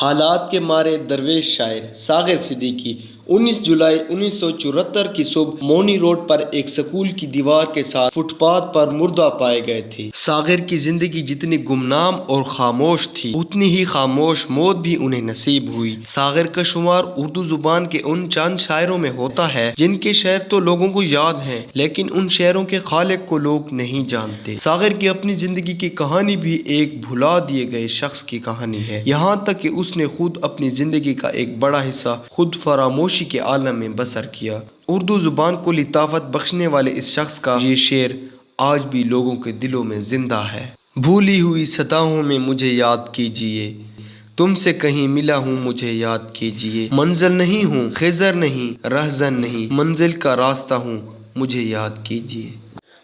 حالات کے مارے درویش شاعر ساغر صدیقی 19 جولائی 1974 کی صبح مونی روڈ پر ایک سکول کی دیوار کے ساتھ فٹ پاتھ پر مردہ پائے گئے تھے۔ ساغر کی زندگی جتنی گمنام اور خاموش تھی اتنی ہی خاموش موت بھی انہیں نصیب ہوئی۔ ساغر کا شمار اردو زبان کے ان چند شاعروں میں ہوتا ہے جن کے شعر تو لوگوں کو یاد ہیں لیکن ان شعروں کے خالق کو لوگ نہیں جانتے۔ ساغر کی اپنی زندگی کی کہانی بھی ایک بھلا دیے گئے شخص کی کہانی ہے، یہاں تک کہ اس نے خود اپنی زندگی کا ایک بڑا حصہ خود فراموشی کے عالم میں بسر کیا۔ اردو زبان کو لطافت بخشنے والے اس شخص کا یہ شعر آج بھی لوگوں کے دلوں میں زندہ ہے۔ بھولی ہوئی سطحوں میں مجھے یاد کیجئے، تم سے کہیں ملا ہوں مجھے یاد کیجئے، منزل نہیں ہوں خضر نہیں رہزن نہیں، منزل کا راستہ ہوں مجھے یاد کیجئے۔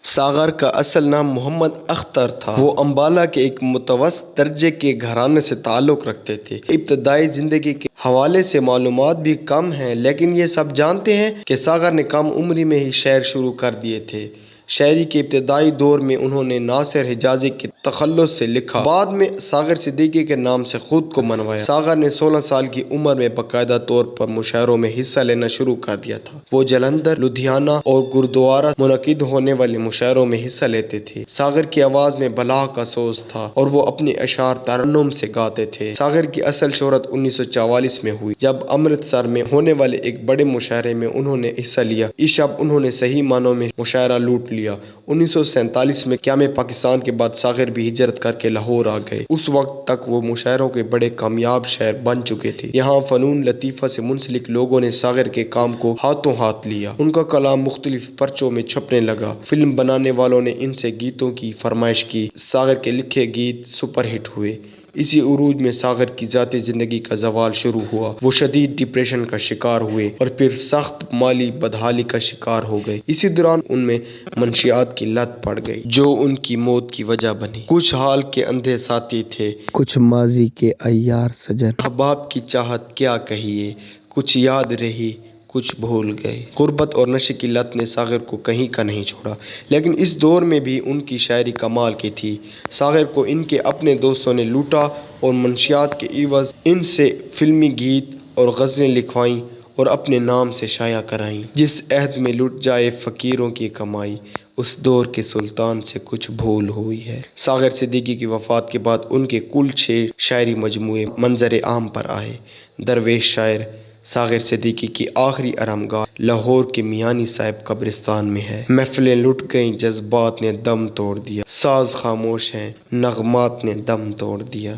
ساغر کا اصل نام محمد اختر تھا۔ وہ امبالہ کے ایک متوسط درجے کے گھرانے سے تعلق رکھتے تھے۔ ابتدائی زندگی کے حوالے سے معلومات بھی کم ہیں لیکن یہ سب جانتے ہیں کہ ساغر نے کم عمری میں ہی شعر شروع کر دیے تھے۔ شاعری کے ابتدائی دور میں انہوں نے ناصر حجازی کے تخلص سے لکھا، بعد میں ساغر صدیقی کے نام سے خود کو منوایا۔ ساغر نے 16 سال کی عمر میں باقاعدہ طور پر مشاعروں میں حصہ لینا شروع کر دیا تھا۔ وہ جلندھر، لدھیانہ اور گردوارہ منعقد ہونے والے مشاعروں میں حصہ لیتے تھے۔ ساغر کی آواز میں بلاغ کا سوز تھا اور وہ اپنے اشعار ترنم سے گاتے تھے۔ ساغر کی اصل شہرت 1944 میں ہوئی جب امرتسر میں ہونے والے ایک بڑے مشاعرے میں انہوں نے حصہ لیا۔ اس شب انہوں نے صحیح معنوں میں مشاعرہ لوٹ لیا۔ 1947 میں قیام پاکستان کے بعد ساغر بھی ہجرت کر کے لاہور آ گئے۔ اس وقت تک وہ مشاعروں کے بڑے کامیاب شاعر بن چکے تھے۔ یہاں فنون لطیفہ سے منسلک لوگوں نے ساغر کے کام کو ہاتھوں ہاتھ لیا۔ ان کا کلام مختلف پرچوں میں چھپنے لگا۔ فلم بنانے والوں نے ان سے گیتوں کی فرمائش کی۔ ساغر کے لکھے گیت سپر ہٹ ہوئے۔ اسی عروج میں ساغر کی ذاتی زندگی کا زوال شروع ہوا۔ وہ شدید ڈپریشن کا شکار ہوئے اور پھر سخت مالی بدحالی کا شکار ہو گئے۔ اسی دوران ان میں منشیات کی لت پڑ گئی جو ان کی موت کی وجہ بنی۔ کچھ حال کے اندھے ساتھی تھے، کچھ ماضی کے عیار سجن، احباب کی چاہت کیا کہیے، کچھ یاد رہی کچھ بھول گئے۔ غربت اور نشے کی لت نے ساغر کو کہیں کا نہیں چھوڑا لیکن اس دور میں بھی ان کی شاعری کمال کی تھی۔ ساغر کو ان کے اپنے دوستوں نے لوٹا اور منشیات کے عوض ان سے فلمی گیت اور غزلیں لکھوائیں اور اپنے نام سے شائع کرائیں۔ جس عہد میں لٹ جائے فقیروں کی کمائی، اس دور کے سلطان سے کچھ بھول ہوئی ہے۔ ساغر صدیقی کی وفات کے بعد ان کے کل 6 شاعری مجموعے منظر عام پر آئے۔ درویش شاعر ساغر صدیقی کی آخری آرامگاہ لاہور کے میانی صاحب قبرستان میں ہے۔ محفلیں لٹ گئیں، جذبات نے دم توڑ دیا، ساز خاموش ہیں، نغمات نے دم توڑ دیا۔